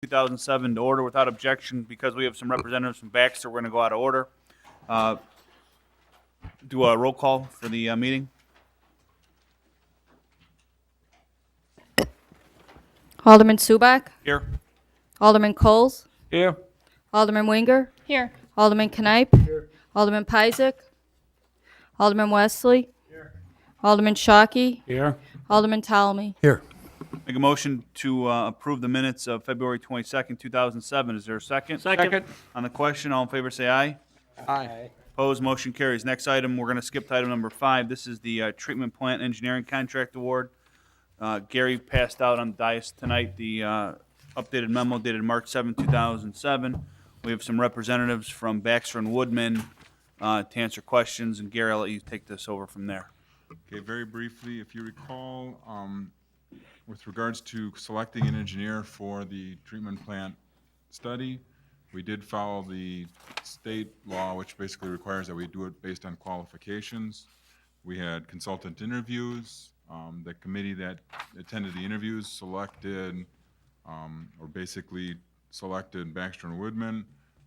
2007 to order without objection. Because we have some representatives from Baxter, we're going to go out of order. Do a roll call for the meeting. Alderman Subak, Here. Alderman Coles, Here. Alderman Winger, Here. Alderman Knipe, Alderman Peisig, Alderman Wesley, Alderman Shockey, Here. Alderman Talmy. Here. Make a motion to approve the minutes of February 22nd, 2007. Is there a second? Second. On the question, all in favor say aye. Aye. Opposed, motion carries. Next item, we're going to skip to item number 5. This is the treatment plant engineering contract award. Gary passed out on the dais tonight the updated memo dated March 7, 2007. We have some representatives from Baxter and Woodman to answer questions, and Gary, I'll let you take this over from there. Okay, very briefly, if you recall, with regards to selecting an engineer for the treatment plant study, we did follow the state law, which basically requires that we do it based on qualifications. We had consultant interviews. The committee that attended the interviews selected, or basically selected Baxter and Woodman.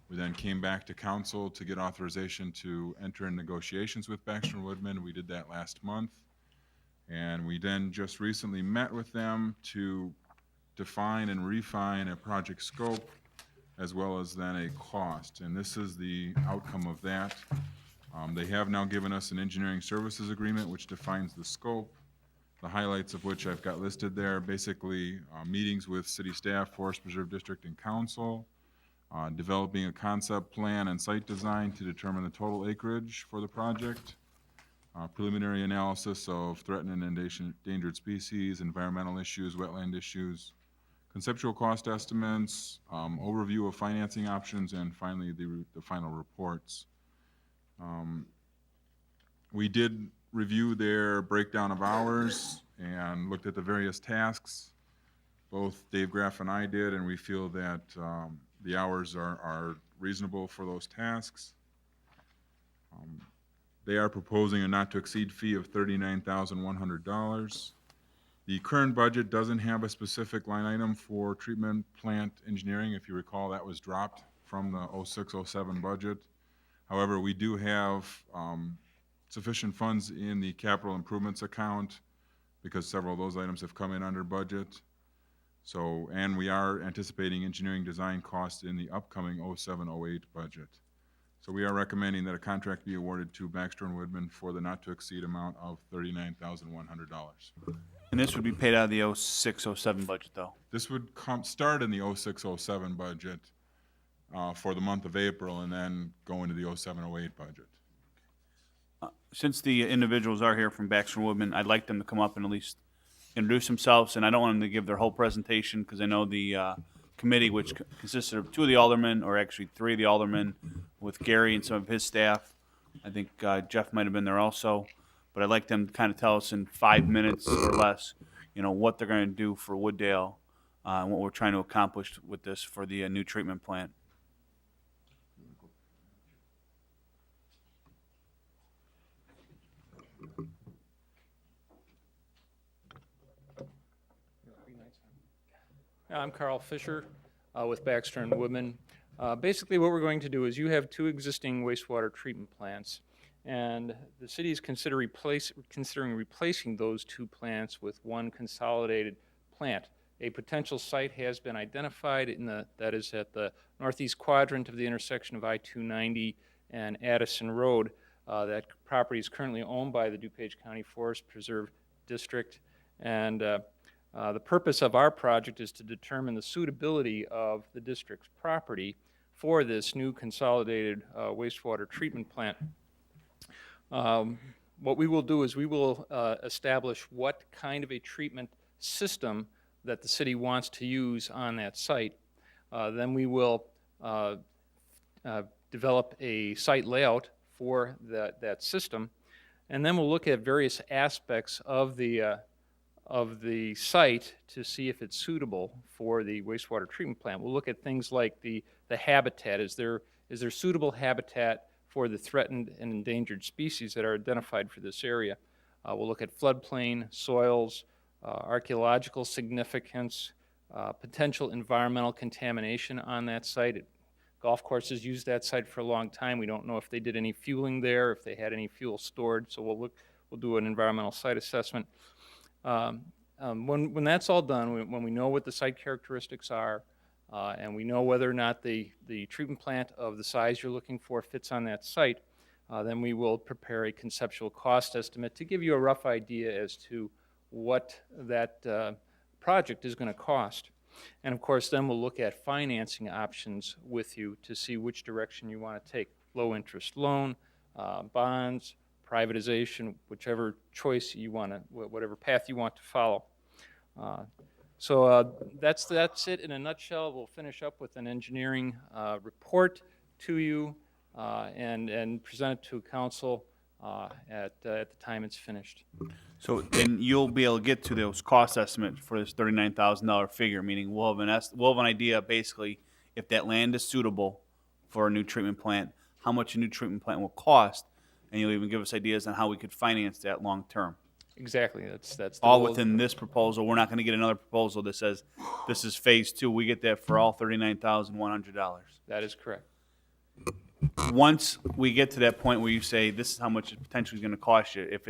We then came back to council to get authorization to enter in negotiations with Baxter and Woodman. We did that last month. And we then just recently met with them to define and refine a project scope as well as then a cost. And this is the outcome of that. They have now given us an engineering services agreement which defines the scope, the highlights of which I've got listed there. Basically, meetings with city staff, Forest Preserve District, and council, developing a concept plan and site design to determine the total acreage for the project, preliminary analysis of threatened and endangered species, environmental issues, wetland issues, conceptual cost estimates, overview of financing options, and finally the final reports. We did review their breakdown of hours and looked at the various tasks. Both Dave Graff and I did, and we feel that the hours are reasonable for those tasks. They are proposing a not-to-exceed fee of $39,100. The current budget doesn't have a specific line item for treatment plant engineering. If you recall, that was dropped from the 06-07 budget. However, we do have sufficient funds in the capital improvements account because several of those items have come in under budget. So, and we are anticipating engineering design costs in the upcoming 07-08 budget. So we are recommending that a contract be awarded to Baxter and Woodman for the not-to-exceed amount of $39,100. And this would be paid out of the 06-07 budget, though. This would start in the 06-07 budget for the month of April and then go into the 07-08 budget. Since the individuals are here from Baxter and Woodman, I'd like them to come up and at least introduce themselves, and I don't want them to give their whole presentation because I know the committee, which consisted of 2 of the aldermen, or actually 3 of the aldermen, with Gary and some of his staff. I think Jeff might have been there also, but I'd like them to kind of tell us in 5 minutes or less, what they're going to do for Wooddale and what we're trying to accomplish with this for the new treatment plant. I'm Carl Fisher with Baxter and Woodman. Basically, what we're going to do is you have 2 existing wastewater treatment plants, and the city is considering replacing those 2 plants with one consolidated plant. A potential site has been identified that is at the northeast quadrant of the intersection of I-290 and Addison Road. That property is currently owned by the DuPage County Forest Preserve District, and the purpose of our project is to determine the suitability of the district's property for this new consolidated wastewater treatment plant. What we will do is we will establish what kind of a treatment system that the city wants to use on that site. Then we will develop a site layout for that system, and then we'll look at various aspects of the site to see if it's suitable for the wastewater treatment plant. We'll look at things like the habitat. Is there suitable habitat for the threatened and endangered species that are identified for this area? We'll look at floodplain, soils, archaeological significance, potential environmental contamination on that site. Golf courses use that site for a long time. We don't know if they did any fueling there, if they had any fuel stored, so we'll do an environmental site assessment. When that's all done, when we know what the site characteristics are, and we know whether or not the treatment plant of the size you're looking for fits on that site, then we will prepare a conceptual cost estimate to give you a rough idea as to what that project is going to cost. And of course, then we'll look at financing options with you to see which direction you want to take. Low interest loan, bonds, privatization, whichever choice you want to, whatever path you want to follow. So that's it in a nutshell. We'll finish up with an engineering report to you and present it to council at the time it's finished. So, and you'll be able to get to those cost estimates for this $39,000 figure, meaning we'll have an idea basically if that land is suitable for a new treatment plant, how much a new treatment plant will cost, and you'll even give us ideas on how we could finance that long term. Exactly. That's the All goal. within this proposal. We're not going to get another proposal that says this is phase 2. We get that for all $39,100. That is correct. Once we get to that point where you say this is how much it potentially is going to cost you, if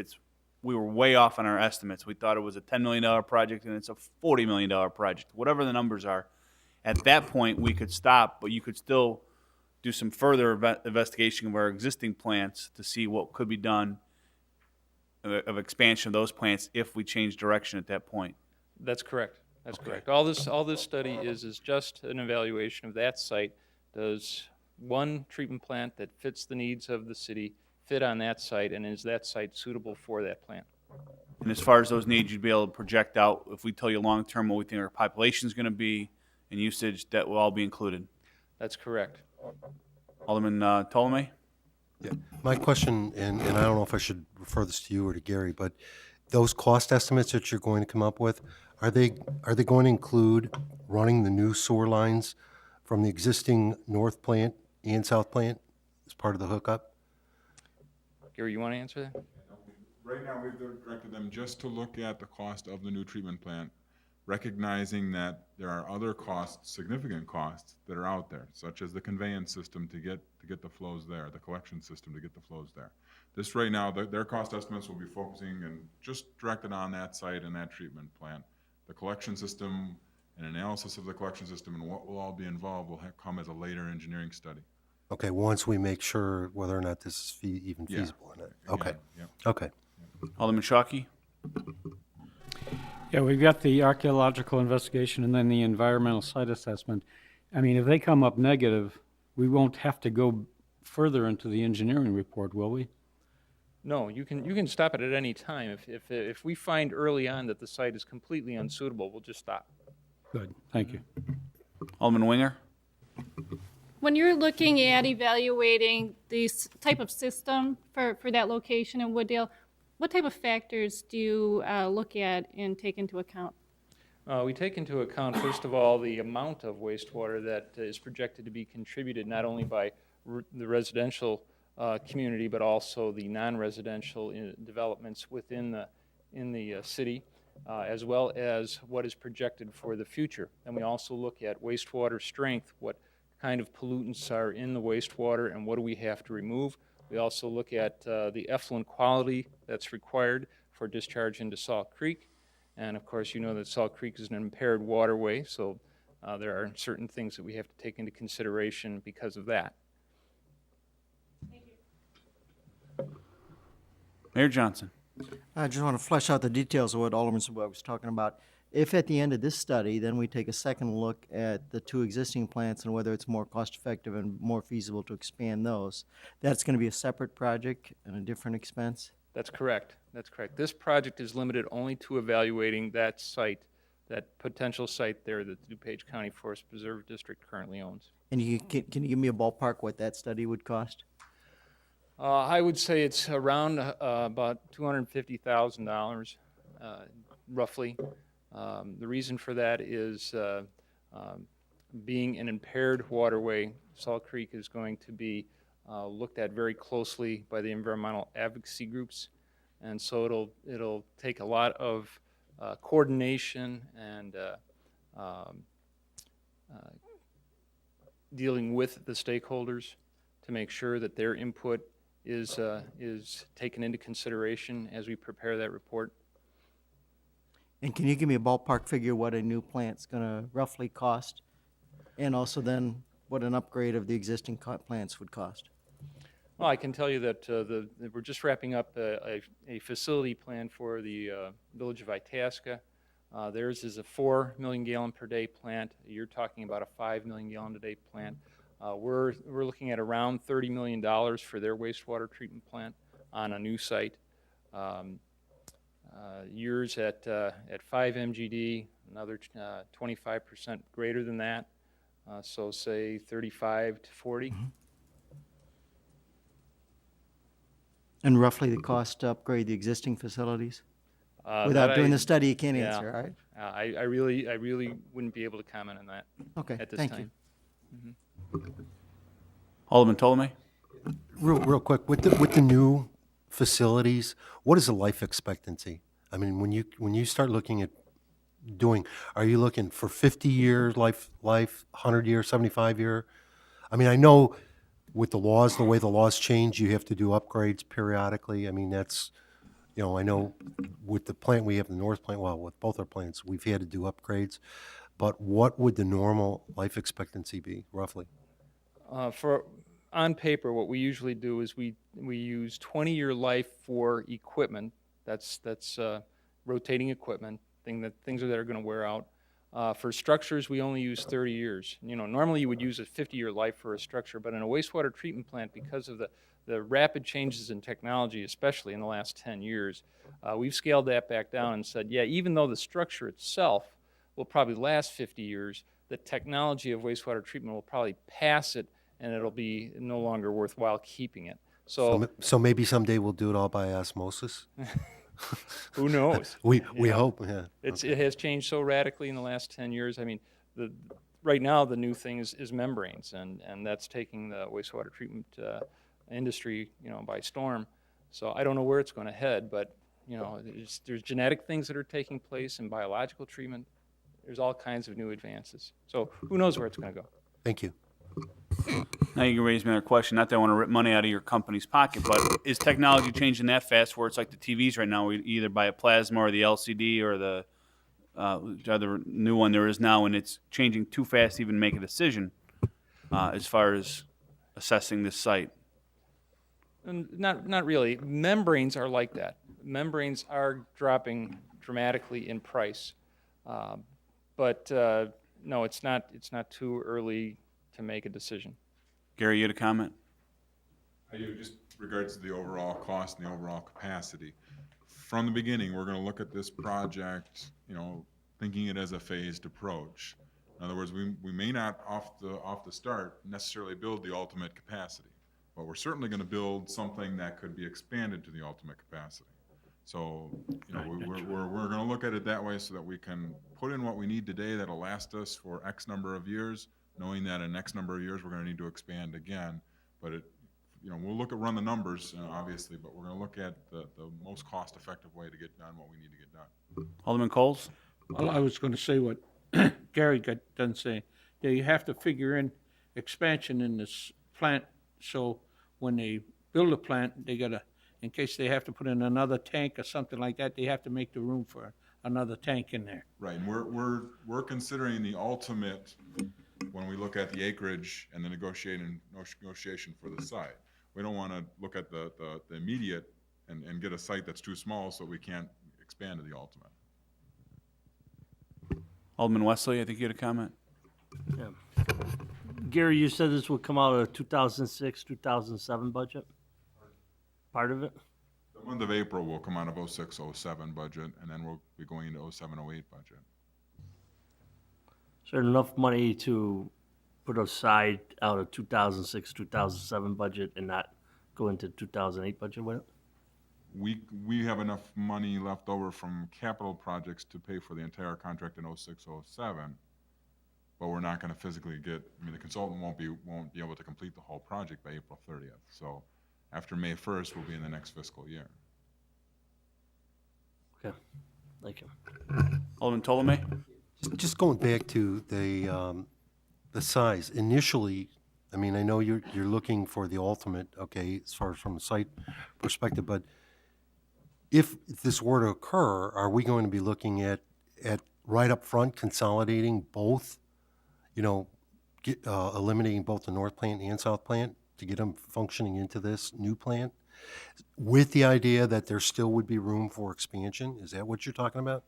we were way off on our estimates, we thought it was a $10 million project and it's a $40 million project, whatever the numbers are, at that point we could stop, but you could still do some further investigation of our existing plants to see what could be done of expansion of those plants if we change direction at that point. That's correct. That's correct. All this study is just an evaluation of that site. Does one treatment plant that fits the needs of the city fit on that site, and is that site suitable for that plant? And as far as those needs, you'd be able to project out, if we tell you long-term what we think our population is going to be and usage, that will all be included. That's correct. Alderman Ptolemy? Yeah. My question, and I don't know if I should refer this to you or to Gary, but those cost estimates that you're going to come up with, are they going to include running the new sewer lines from the existing north plant and south plant as part of the hookup? Gary, you want to answer that? Right now, we've directed them just to look at the cost of the new treatment plant, recognizing that there are other costs, significant costs, that are out there, such as the conveyance system to get the flows there, the collection system to get the flows there. This right now, their cost estimates will be focusing and just directed on that site and that treatment plant. The collection system and analysis of the collection system and what will all be involved will come as a later engineering study. Okay, once we make sure whether or not this is even Yeah. feasible. Okay, Again, yeah. okay. Alderman Shockey? Yeah, we've got the archaeological investigation and then the environmental site assessment. I mean, if they come up negative, we won't have to go further into the engineering report, will we? No, you can stop it at any time. If we find early on that the site is completely unsuitable, we'll just stop. Good, thank you. Alderman Winger? When you're looking at evaluating this type of system for that location in Wooddale, what type of factors do you look at and take into account? We take into account, first of all, the amount of wastewater that is projected to be contributed not only by the residential community, but also the non-residential developments within the city, as well as what is projected for the future. And we also look at wastewater strength, what kind of pollutants are in the wastewater and what do we have to remove. We also look at the effluent quality that's required for discharge into Salt Creek. And of course, you know that Salt Creek is an impaired waterway, so there are certain things that we have to take into consideration because of that. Mayor Johnson? I just want to flesh out the details of what Alderman Sebag was talking about. If at the end of this study, then we take a second look at the two existing plants and whether it's more cost-effective and more feasible to expand those, that's going to be a separate project and a different expense? That's correct. That's correct. This project is limited only to evaluating that site, that potential site there that the DuPage County Forest Preserve District currently owns. And can you give me a ballpark what that study would cost? I would say it's around about $250,000, roughly. The reason for that is being an impaired waterway, Salt Creek is going to be looked at very closely by the environmental advocacy groups, and so it'll take a lot of coordination and um, dealing with the stakeholders to make sure that their input is taken into consideration as we prepare that report. And can you give me a ballpark figure what a new plant's gonna roughly cost? And also then what an upgrade of the existing plants would cost? Well, I can tell you that we're just wrapping up a facility plan for the village of Itasca. Theirs is a 4 million gallon per day plant. You're talking about a 5 million gallon a day plant. We're looking at around $30 million for their wastewater treatment plant on a new site. Yours at 5 MGD, another 25% greater than that. So say 35 to 40. And roughly the cost to upgrade the existing facilities? That Without doing I- the study, you can't yeah. answer, all right? I really wouldn't be able to comment on that Okay, at this thank time. you. Alderman Ptolemy? Real quick, with the new facilities, what is the life expectancy? I mean, when you start looking at doing, are you looking for 50 years life, 100 year, 75 year? I mean, I know with the laws, the way the laws change, you have to do upgrades periodically. I mean, that's, I know with the plant we have, the North plant, well, with both our plants, we've had to do upgrades. But what would the normal life expectancy be, roughly? On paper, what we usually do is we use 20-year life for equipment. That's rotating equipment, things that are going to wear out. For structures, we only use 30 years. Normally you would use a 50-year life for a structure, but in a wastewater treatment plant, because of the rapid changes in technology, especially in the last 10 years, we've scaled that back down and said, yeah, even though the structure itself will probably last 50 years, the technology of wastewater treatment will probably pass it, and it'll be no longer worthwhile keeping it. So So maybe someday we'll do it all by osmosis? who knows? We Yeah. hope, yeah. It has changed so radically in the last 10 years. I mean, right now the new thing is membranes, and that's taking the wastewater treatment industry, by storm. So I don't know where it's going to head, but there's genetic things that are taking place in biological treatment. There's all kinds of new advances. So who knows where it's going to go? Thank you. Now you can raise me another question. Not that I want to rip money out of your company's pocket, but is technology changing that fast where it's like the TVs right now, we either buy a plasma or the LCD or the other new one there is now, and it's changing too fast to even make a decision as far as assessing this site? And not really. Membranes are like that. Membranes are dropping dramatically in price, but no, it's not too early to make a decision. Gary, you had a comment? I do, just regards to the overall cost and the overall capacity. From the beginning, we're going to look at this project, thinking it as a phased approach. In other words, we may not off the start necessarily build the ultimate capacity, but we're certainly going to build something that could be expanded to the ultimate capacity. So, we're going to look at it that way so that we can put in what we need today that'll last us for X number of years, knowing that in X number of years we're going to need to expand again. But we'll run the numbers, obviously, but we're going to look at the most cost-effective way to get done what we need to get done. Alderman Coles? Well, I was going to say what Gary got done saying. They have to figure in expansion in this plant, so when they build a plant, they gotta, in case they have to put in another tank or something like that, they have to make the room for another tank in there. Right, and we're considering the ultimate when we look at the acreage and the negotiation for the site. We don't want to look at the immediate and get a site that's too small so we can't expand to the ultimate. Alderman Wesley, I think you had a comment? Gary, you said this would come out of 2006, 2007 budget? Part of it? The month of April will come out of 06-07 budget, and then we'll be going into 07-08 budget. Is there enough money to put aside out of 2006, 2007 budget and not go into 2008 budget with it? We have enough money left over from capital projects to pay for the entire contract in 06-07, but we're not going to physically the consultant won't be able to complete the whole project by April 30th. So after May 1st, we'll be in the next fiscal year. Okay, thank you. Alderman Ptolemy? Just going back to the size, initially, I mean, I know you're looking for the ultimate, okay, as far as from a site perspective, but if this were to occur, are we going to be looking at right up front consolidating both, eliminating both the north plant and south plant to get them functioning into this new plant? With the idea that there still would be room for expansion? Is that what you're talking about?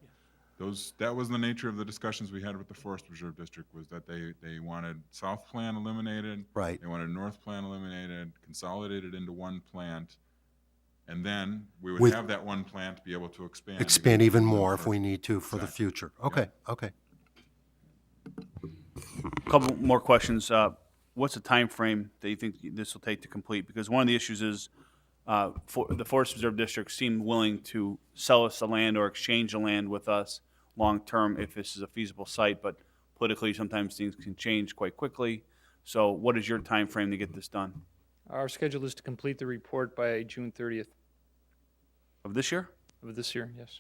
That was the nature of the discussions we had with the Forest Reserve District, was that they wanted South Plan eliminated. Right. They wanted North Plan eliminated, consolidated into one plant, and then we would With- have that one plant be able to expand. Expand even more if we need to for the future. Okay, okay. A couple more questions. What's the time frame that you think this will take to complete? Because one of the issues is for the Forest Reserve District seemed willing to sell us the land or exchange the land with us long-term if this is a feasible site, but politically, sometimes things can change quite quickly. So what is your time frame to get this done? Our schedule is to complete the report by June 30th Of this year? of this year, yes.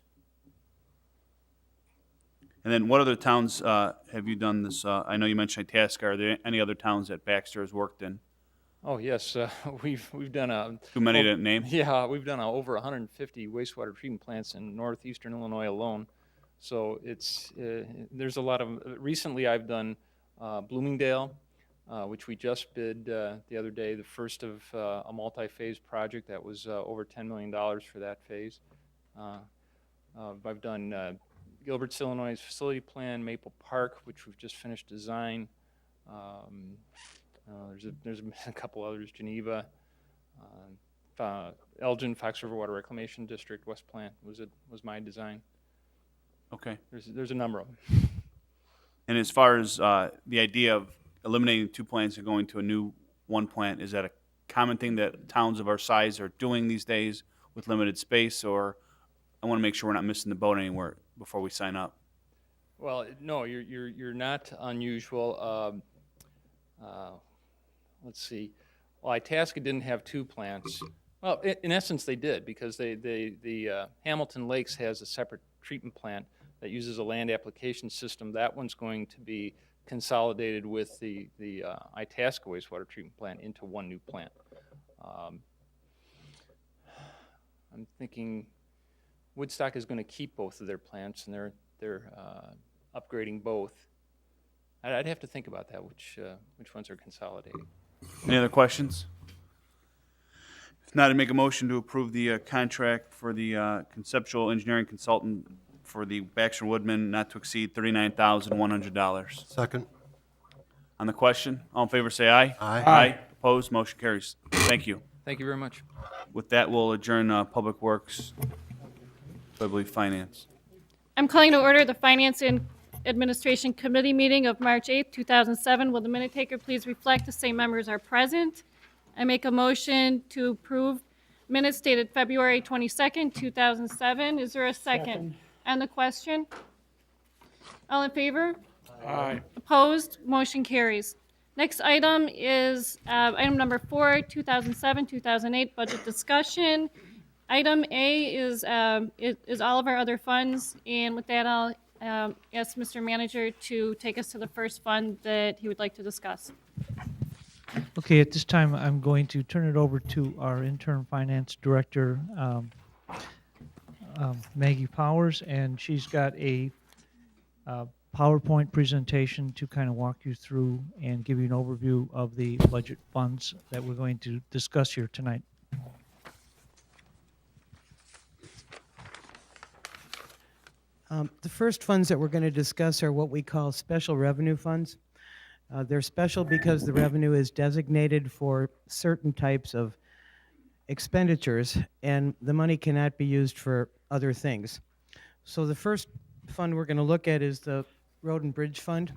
And then what other towns have you done this? I know you mentioned Itasca. Are there any other towns that Baxter has worked in? Oh, yes, we've done a. Too many to name? Yeah, we've done over 150 wastewater treatment plants in northeastern Illinois alone. So it's, there's a lot of, recently I've done Bloomingdale, which we just bid the other day, the first of a multi-phase project that was over $10 million for that phase. I've done Gilbert's, Illinois facility plan, Maple Park, which we've just finished design. There's a couple others, Geneva, Elgin, Fox River Water Reclamation District, West Plant was my design. Okay. There's a number of them. And as far as the idea of eliminating two plants and going to a new one plant, is that a common thing that towns of our size are doing these days with limited space? Or I want to make sure we're not missing the boat anywhere before we sign up. Well, no, you're not unusual. Let's see. Well, Itasca didn't have two plants. Well, in essence, they did, because the Hamilton Lakes has a separate treatment plant that uses a land application system. That one's going to be consolidated with the Itasca wastewater treatment plant into one new plant. I'm thinking Woodstock is going to keep both of their plants, and they're upgrading both. I'd have to think about that, which ones are consolidating. Any other questions? If not, I'd make a motion to approve the contract for the conceptual engineering consultant for the Baxter Woodman not to exceed $39,100. Second? On the question, all in favor say aye. Aye. Aye. Opposed, motion carries. Thank you. Thank you very much. With that, we'll adjourn Public Works, I believe Finance. I'm calling to order the Finance and Administration Committee meeting of March 8th, 2007. Will the minute taker please reflect the same members are present? I make a motion to approve minutes dated February 22nd, 2007. Is there a second? On the question? All in favor? Aye. Opposed? Motion carries. Next item is item number 4, 2007-2008 budget discussion. Item A is all of our other funds, and with that, I'll ask Mr. Manager to take us to the first fund that he would like to discuss. Okay, at this time, I'm going to turn it over to our interim finance director, Maggie Powers, and she's got a PowerPoint presentation to kind of walk you through and give you an overview of the budget funds that we're going to discuss here tonight. The first funds that we're going to discuss are what we call special revenue funds. They're special because the revenue is designated for certain types of expenditures, and the money cannot be used for other things. So the first fund we're going to look at is the Road and Bridge Fund.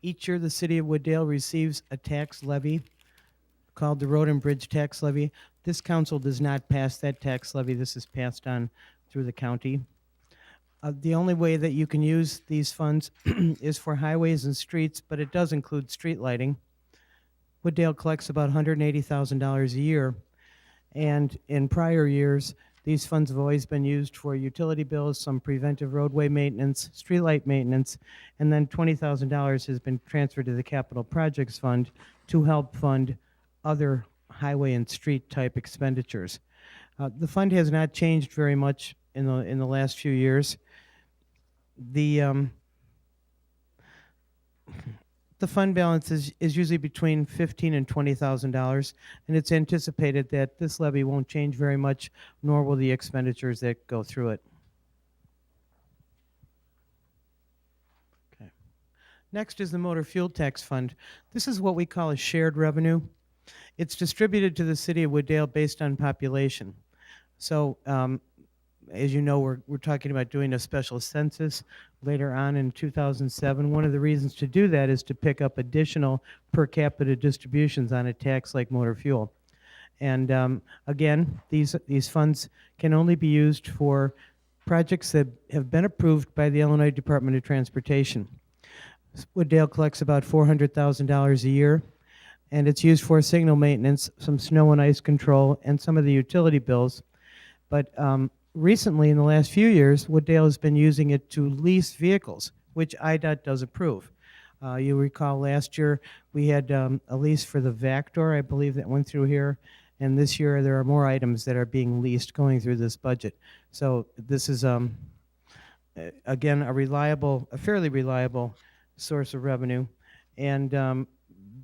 Each year, the City of Wooddale receives a tax levy called the Road and Bridge Tax Levy. This council does not pass that tax levy. This is passed on through the county. The only way that you can use these funds is for highways and streets, but it does include street lighting. Wooddale collects about $180,000 a year, and in prior years, These funds have always been used for utility bills, some preventive roadway maintenance, streetlight maintenance, and then $20,000 has been transferred to the Capital Projects Fund to help fund other highway and street type expenditures. The fund has not changed very much in the last few years. The fund balance is usually between $15,000 and $20,000, and it's anticipated that this levy won't change very much, nor will the expenditures that go through it. Okay. Next is the motor fuel tax fund. This is what we call a shared revenue. It's distributed to the city of Wooddale based on population. So, as you know, we're talking about doing a special census later on in 2007. One of the reasons to do that is to pick up additional per capita distributions on a tax like motor fuel. And again, these funds can only be used for projects that have been approved by the Illinois Department of Transportation. Wooddale collects about $400,000 a year, and it's used for signal maintenance, some snow and ice control, and some of the utility bills. But recently, in the last few years, Wooddale has been using it to lease vehicles, which IDOT does approve. You recall last year we had a lease for the Vactor, I believe, that went through here. And this year there are more items that are being leased going through this budget. So this is, again, a fairly reliable source of revenue. And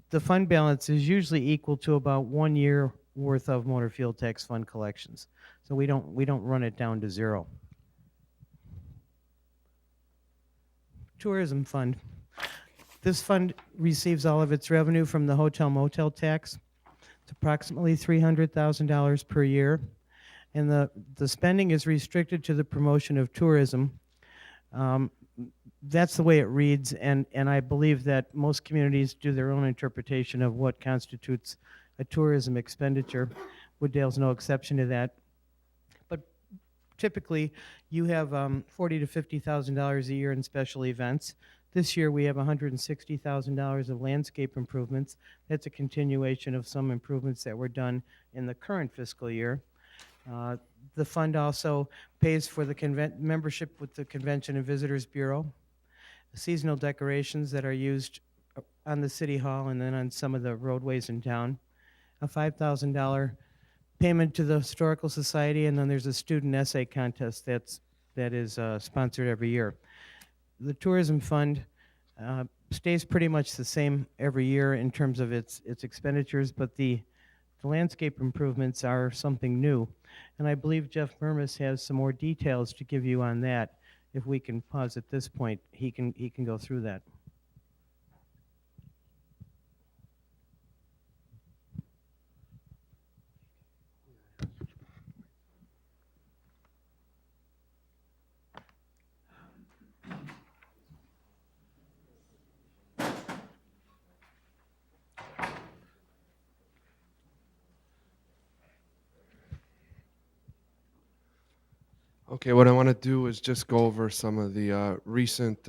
the fund balance is usually equal to about 1 year worth of motor fuel tax fund collections. So we don't run it down to zero. Tourism fund. This fund receives all of its revenue from the hotel motel tax. It's approximately $300,000 per year. And the spending is restricted to the promotion of tourism. That's the way it reads, and I believe that most communities do their own interpretation of what constitutes a tourism expenditure. Wooddale's no exception to that. But typically, you have $40,000 to $50,000 a year in special events. This year, we have $160,000 of landscape improvements. That's a continuation of some improvements that were done in the current fiscal year. The fund also pays for the membership with the Convention and Visitors Bureau, seasonal decorations that are used on the City Hall and then on some of the roadways in town, a $5,000 payment to the Historical Society, and then there's a student essay contest that is sponsored every year. The tourism fund stays pretty much the same every year in terms of its expenditures, but the landscape improvements are something new. And I believe Jeff Murmas has some more details to give you on that. If we can pause at this point, he can go through that. Okay, what I want to do is just go over some of the recent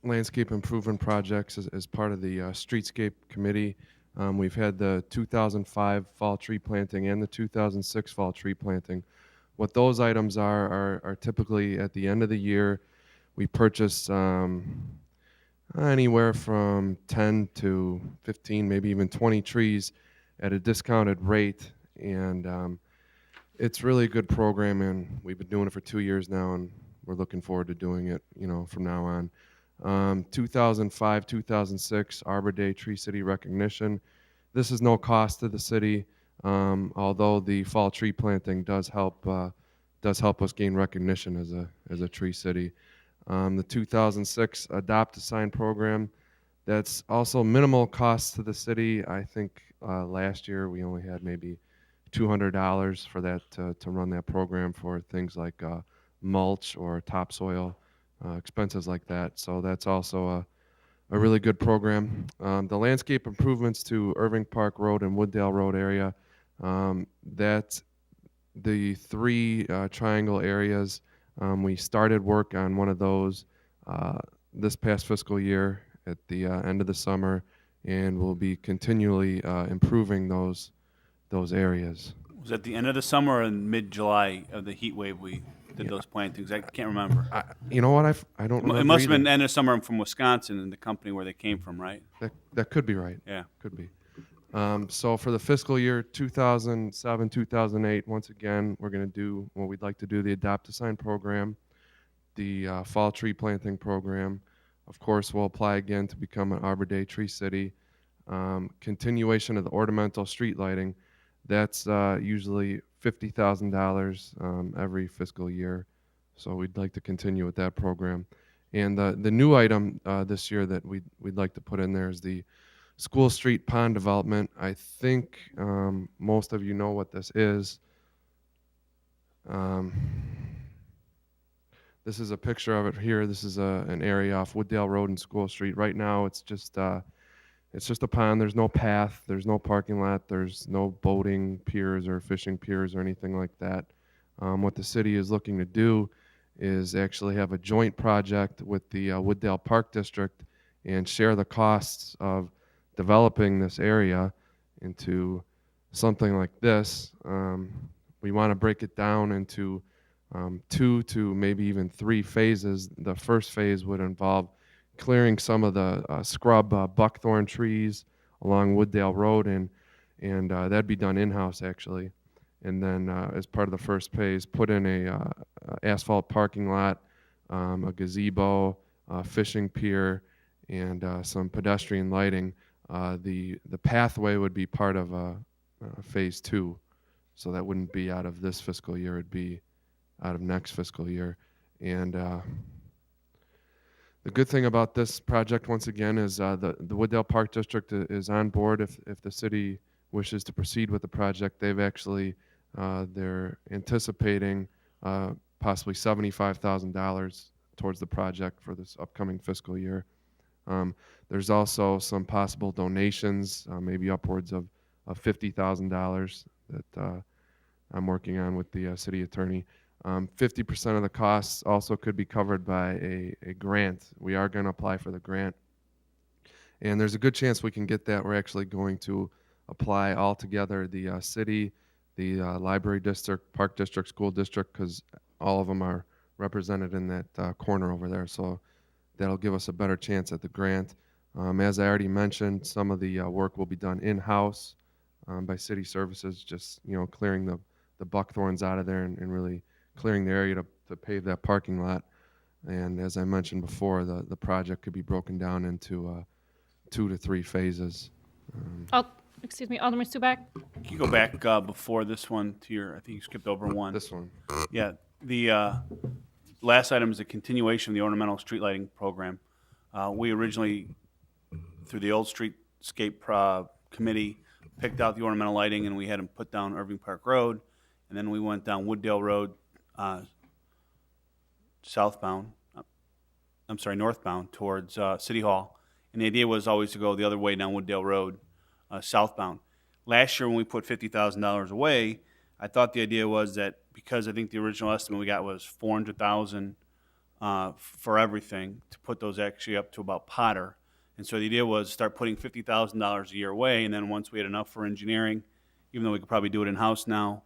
landscape improvement projects as part of the Streetscape Committee. We've had the 2005 fall tree planting and the 2006 fall tree planting. What those items are typically at the end of the year. We purchase anywhere from 10 to 15, maybe even 20 trees at a discounted rate, and it's really a good program, and we've been doing it for 2 years now, and we're looking forward to doing it, from now on. 2005, 2006 Arbor Day Tree City recognition. This is no cost to the city, although the fall tree planting does help us gain recognition as a tree city. The 2006 Adopt a Sign program. That's also minimal cost to the city. I think last year we only had maybe $200 for that to run that program for things like mulch or topsoil, expenses like that. So that's also a really good program. The landscape improvements to Irving Park Road and Wooddale Road area, that's the three triangle areas. We started work on one of those this past fiscal year at the end of the summer, and we'll be continually improving those areas. Was that the end of the summer or in mid-July of the heat wave we did those plantings? I can't remember. You know what? I don't remember It must have either. been end of summer from Wisconsin and the company where they came from, right? That could be right. Yeah. Could be. So for the fiscal year 2007, 2008, once again, we're going to do what we'd like to do, the Adopt a Sign program, the fall tree planting program. Of course, we'll apply again to become an Arbor Day Tree City. Continuation of the ornamental street lighting. That's usually $50,000 every fiscal year. So we'd like to continue with that program. And the new item this year that we'd like to put in there is the School Street Pond Development. I think most of you know what this is. This is a picture of it here. This is an area off Wooddale Road and School Street. Right now, it's just a pond. There's no path. There's no parking lot. There's no boating piers or fishing piers or anything like that. What the city is looking to do is actually have a joint project with the Wooddale Park District and share the costs of developing this area into something like this. We want to break it down into 2 to maybe even 3 phases. The first phase would involve clearing some of the scrub buckthorn trees along Wooddale Road, and that'd be done in-house actually. And then as part of the first phase, put in a asphalt parking lot, a gazebo, a fishing pier, and some pedestrian lighting. The pathway would be part of phase 2, so that wouldn't be out of this fiscal year. It'd be out of next fiscal year. And the good thing about this project, once again, is the Wooddale Park District is on board. If the city wishes to proceed with the project, they've actually they're anticipating possibly $75,000 towards the project for this upcoming fiscal year. There's also some possible donations, maybe upwards of $50,000 that I'm working on with the city attorney. 50% of the costs also could be covered by a grant. We are going to apply for the grant. And there's a good chance we can get that. We're actually going to apply all together, the city, the library district, park district, school district, because all of them are represented in that corner over there. So that'll give us a better chance at the grant. As I already mentioned, some of the work will be done in-house by city services, just clearing the buckthorns out of there and really clearing the area to pave that parking lot. And as I mentioned before, the project could be broken down into 2 to 3 phases. Excuse me, Alderman Subak? Can you go back before this one to your, I think you skipped over one. This one. Yeah, the last item is a continuation of the ornamental street lighting program. We originally, through the old streetscape committee, picked out the ornamental lighting, and we had them put down Irving Park Road, and then we went down Wooddale Road northbound towards City Hall. And the idea was always to go the other way down Wooddale Road, southbound. Last year when we put $50,000 away, I thought the idea was that because I think the original estimate we got was $400,000 for everything, to put those actually up to about Potter. And so the idea was start putting $50,000 a year away, and then once we had enough for engineering, even though we could probably do it in-house now,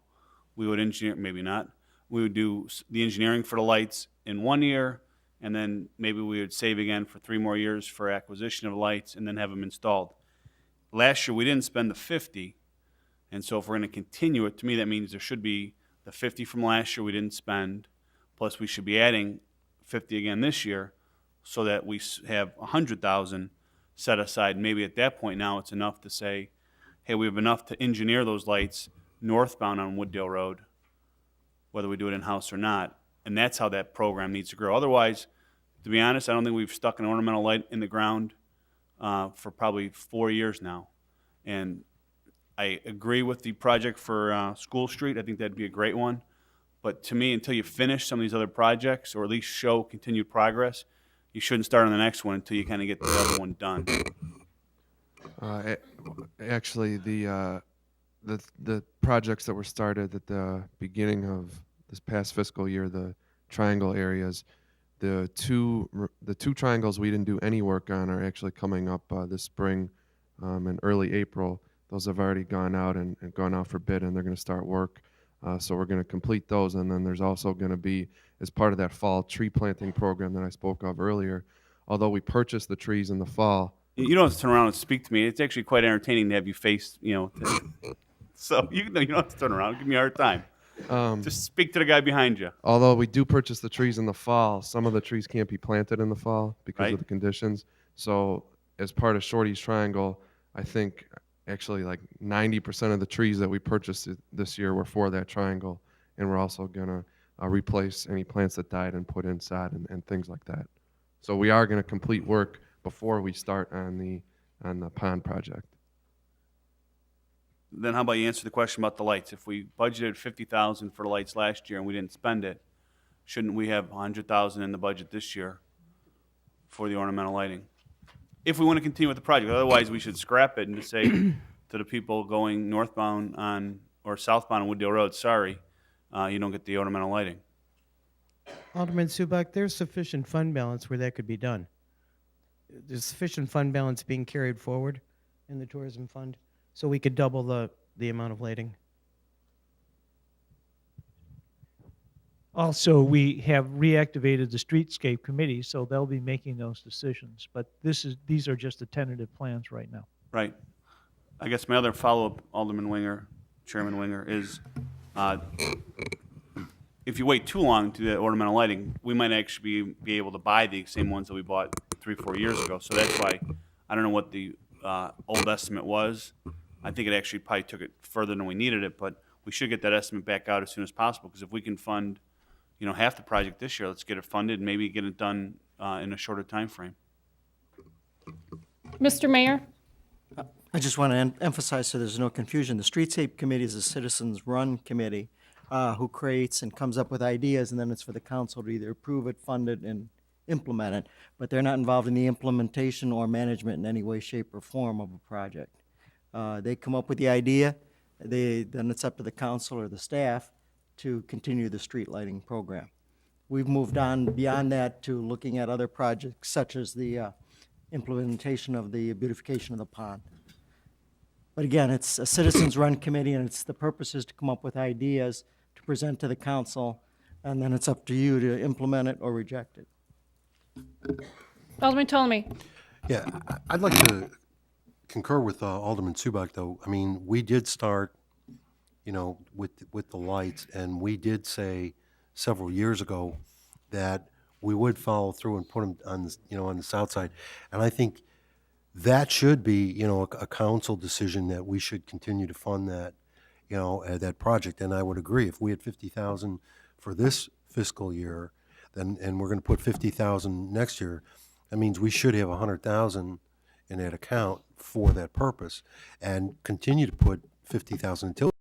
we would engineer, maybe not, we would do the engineering for the lights in 1 year, and then maybe we would save again for 3 more years for acquisition of lights and then have them installed. Last year, we didn't spend the 50, and so if we're going to continue it, to me that means there should be the 50 from last year we didn't spend, plus we should be adding 50 again this year, so that we have 100,000 set aside. Maybe at that point now it's enough to say, hey, we have enough to engineer those lights northbound on Wooddale Road, whether we do it in-house or not, and that's how that program needs to grow. Otherwise, to be honest, I don't think we've stuck an ornamental light in the ground for probably 4 years now. And I agree with the project for School Street. I think that'd be a great one. But to me, until you finish some of these other projects, or at least show continued progress, you shouldn't start on the next one until you kind of get the other one done. Actually, the projects that were started at the beginning of this past fiscal year, the triangle areas, the two triangles we didn't do any work on are actually coming up this spring in early April. Those have already gone out and gone out for bid, and they're going to start work. So we're going to complete those, and then there's also going to be, as part of that fall tree planting program that I spoke of earlier, although we purchased the trees in the fall. You don't have to turn around and speak to me. It's actually quite entertaining to have you face, so you don't have to turn around. Give me a hard time. Just speak to the guy behind you. Although we do purchase the trees in the fall, some of the trees can't be planted in the fall because Right. of the conditions. So as part of Shorty's Triangle, I think actually like 90% of the trees that we purchased this year were for that triangle. And we're also going to replace any plants that died and put inside and things like that. So we are going to complete work before we start on the pond project. Then how about you answer the question about the lights? If we budgeted $50,000 for the lights last year and we didn't spend it, shouldn't we have $100,000 in the budget this year for the ornamental lighting? If we want to continue with the project, otherwise we should scrap it and just say to the people going northbound or southbound on Wooddale Road, sorry, you don't get the ornamental lighting. Alderman Subak, there's sufficient fund balance where that could be done. There's sufficient fund balance being carried forward in the tourism fund, so we could double the amount of lighting. Also, we have reactivated the streetscape committee, so they'll be making those decisions. But these are just the tentative plans right now. Right. I guess my other follow-up, Alderman Winger, Chairman Winger, is if you wait too long to do that ornamental lighting, we might actually be able to buy the same ones that we bought 3-4 years ago. So that's why I don't know what the old estimate was. I think it actually probably took it further than we needed it, but we should get that estimate back out as soon as possible, because if we can fund half the project this year, let's get it funded and maybe get it done in a shorter time frame. Mr. Mayor? I just want to emphasize so there's no confusion. The Streetscape Committee is a citizens-run committee who creates and comes up with ideas, and then it's for the council to either approve it, fund it, and implement it. But they're not involved in the implementation or management in any way, shape, or form of a project. They come up with the idea, then it's up to the council or the staff to continue the street lighting program. We've moved on beyond that to looking at other projects such as the implementation of the beautification of the pond. But again, it's a citizens-run committee, and the purpose is to come up with ideas to present to the council, and then it's up to you to implement it or reject it. Alderman Ptolemy? Yeah, I'd like to concur with Alderman Subak, though. I mean, we did start, with the lights, and we did say several years ago that we would follow through and put them on, on the south side. And I think that should be, a council decision that we should continue to fund that, that project. And I would agree, if we had 50,000 for this fiscal year, then, and we're going to put 50,000 next year, that means we should have 100,000 in that account for that purpose, and continue to put 50,000 until